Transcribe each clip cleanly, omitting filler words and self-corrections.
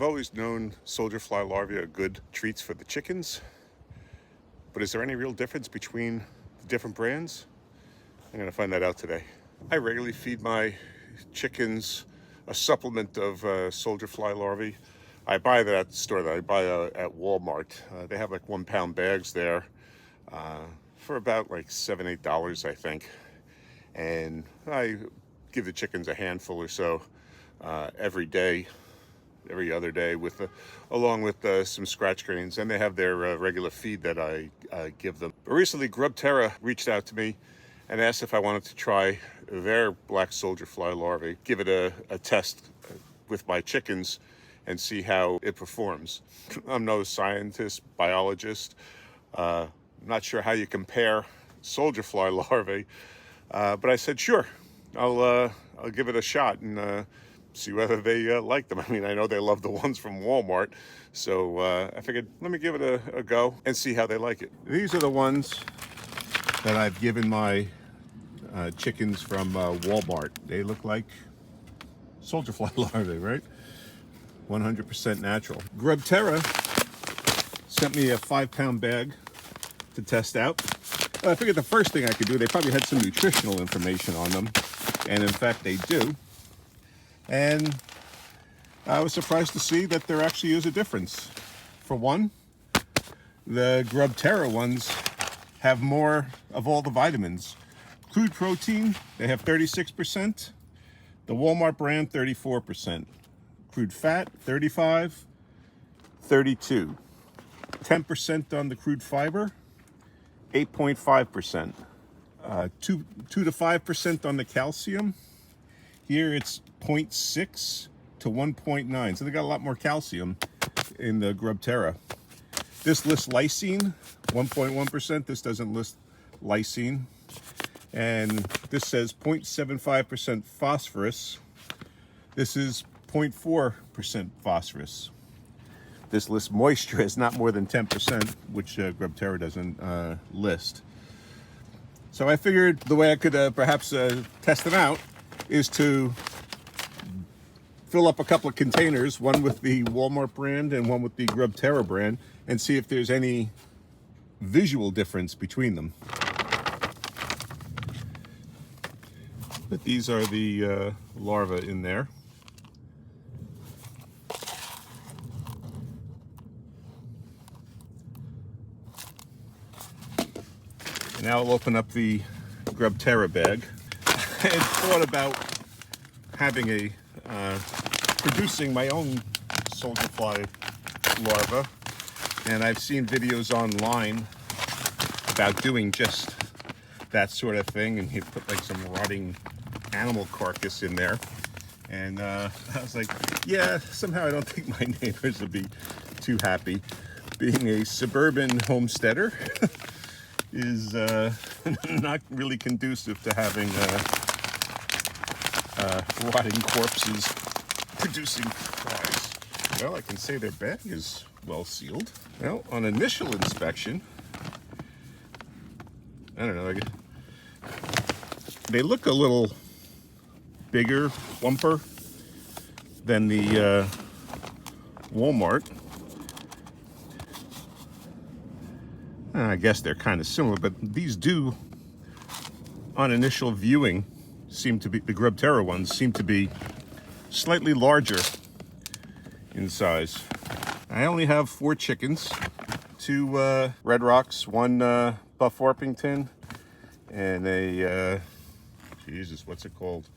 I've always known soldier fly larvae are good treats for the chickens, but is there any real difference between the different brands? I'm going to find that out today. I regularly feed my chickens a supplement of soldier fly larvae. I buy that at the store that I buy at Walmart. They have like 1 pound bags there for about like $7, $8, I think. And I give the chickens a handful or so every day, every other day, along with some scratch grains, and they have their regular feed that I give them. But recently, Grub Terra reached out to me and asked if I wanted to try their black soldier fly larvae, give it a test with my chickens and see how it performs. I'm no scientist, biologist. I'm not sure how you compare soldier fly larvae, but I said, sure, I'll give it a shot and see whether they like them. I mean, I know they love the ones from Walmart, so I figured let me give it a go and see how they like it. These are the ones that I've given my chickens from Walmart. They look like soldier fly larvae, right? 100% natural. Grub Terra sent me a 5 pound bag to test out. I figured the first thing I could do, they probably had some nutritional information on them, and in fact they do. And I was surprised to see that there actually is a difference. For one, the Grub Terra ones have more of all the vitamins. Crude protein, they have 36%. The Walmart brand, 34%. Crude fat, 35, 32. 10% on the crude fiber, 8.5%. 2 to 5% on the calcium. Here it's 0.6 to 1.9. So they got a lot more calcium in the Grub Terra. This lists lysine, 1.1%. This doesn't list lysine. And this says 0.75% phosphorus. This is 0.4% phosphorus. This lists moisture as not more than 10%, which Grub Terra doesn't list. So I figured the way I could perhaps test them out is to fill up a couple of containers, one with the Walmart brand and one with the Grub Terra brand, and see if there's any visual difference between them. But these are the larvae in there. And now I'll open up the Grub Terra bag. I had thought about having producing my own soldier fly larva, and I've seen videos online about doing just that sort of thing, and you put like some rotting animal carcass in there, and I was like, yeah, somehow I don't think my neighbors would be too happy. Being a suburban homesteader is not really conducive to having rotting corpses producing flies. Well, I can say their bag is well sealed. Well, on initial inspection, I don't know, they look a little bigger, plumper than the Walmart. I guess they're kind of similar, but these do, on initial viewing, seem to be, the Grub Terra ones seem to be slightly larger in size. I only have 4 chickens, 2 Red Rocks, 1 Buff Orpington, and a, Jesus, what's it called?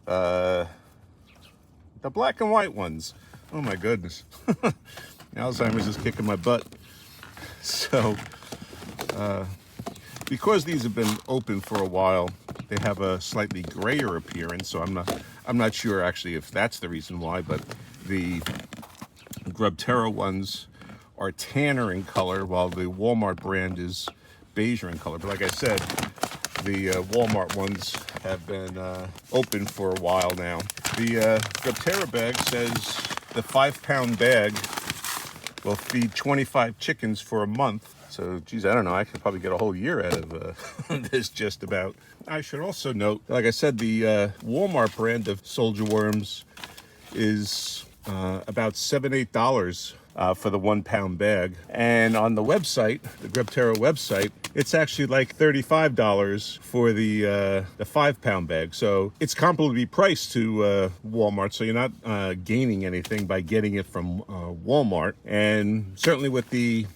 The black and white ones. Oh my goodness. Alzheimer's is kicking my butt. So, because these have been open for a while, they have a slightly grayer appearance. So I'm not sure actually if that's the reason why, but the Grub Terra ones are tanner in color, while the Walmart brand is beige in color. But like I said, the Walmart ones have been open for a while now. The Grub Terra bag says the 5 pound bag will feed 25 chickens for a month. So, geez, I don't know. I could probably get a whole year out of this just about. I should also note, like I said, the Walmart brand of soldier worms is about $7-8 for the 1 pound bag. And on the website, the Grub Terra website, it's actually like $35 for the 5 pound bag. So it's comparably priced to Walmart. So you're not gaining anything by getting it from Walmart. And certainly with the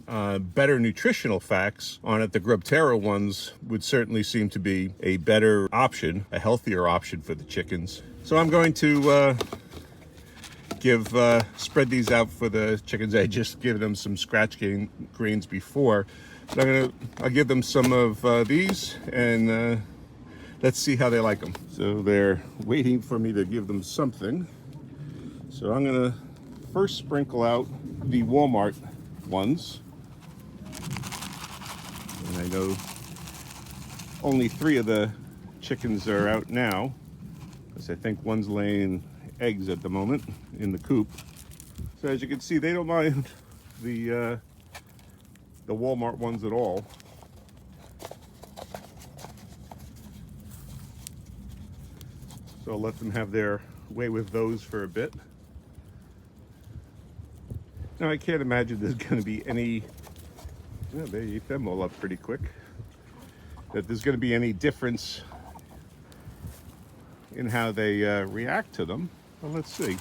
better nutritional facts on it, the Grub Terra ones would certainly seem to be a better option, a healthier option for the chickens. So I'm going to spread these out for the chickens. I just give them some scratch grains before, but I'll give them some of these, and let's see how they like them. So they're waiting for me to give them something. So I'm gonna first sprinkle out the Walmart ones, and I know only 3 of the chickens are out now, because I think one's laying eggs at the moment in the coop. So as you can see, they don't mind the Walmart ones at all. So I'll let them have their way with those for a bit. Now I can't imagine there's going to be any, yeah, they eat them all up pretty quick, that there's going to be any difference in how they react to them. Well, let's see.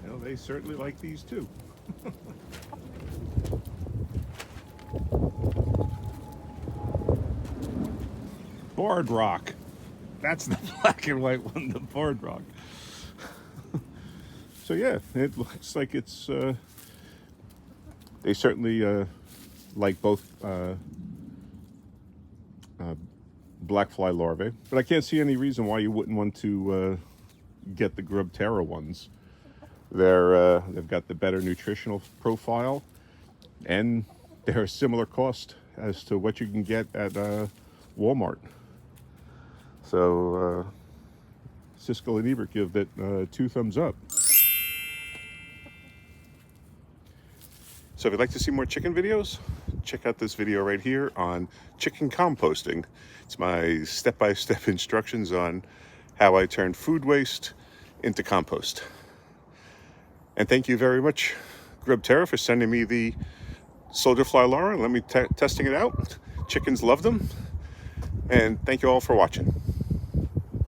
Well, they certainly like these too. Board rock. That's the black and white one, the board rock. So yeah, it looks like it's, they certainly like both black fly larvae, but I can't see any reason why you wouldn't want to get the Grub Terra ones. They've got the better nutritional profile, and they're a similar cost as to what you can get at Walmart. So Siskel and Ebert give it 2 thumbs up. So if you'd like to see more chicken videos, check out this video right here on chicken composting. It's my step-by-step instructions on how I turn food waste into compost. And thank you very much, Grub Terra, for sending me the soldier fly larvae. Let me testing it out. Chickens love them. And thank you all for watching.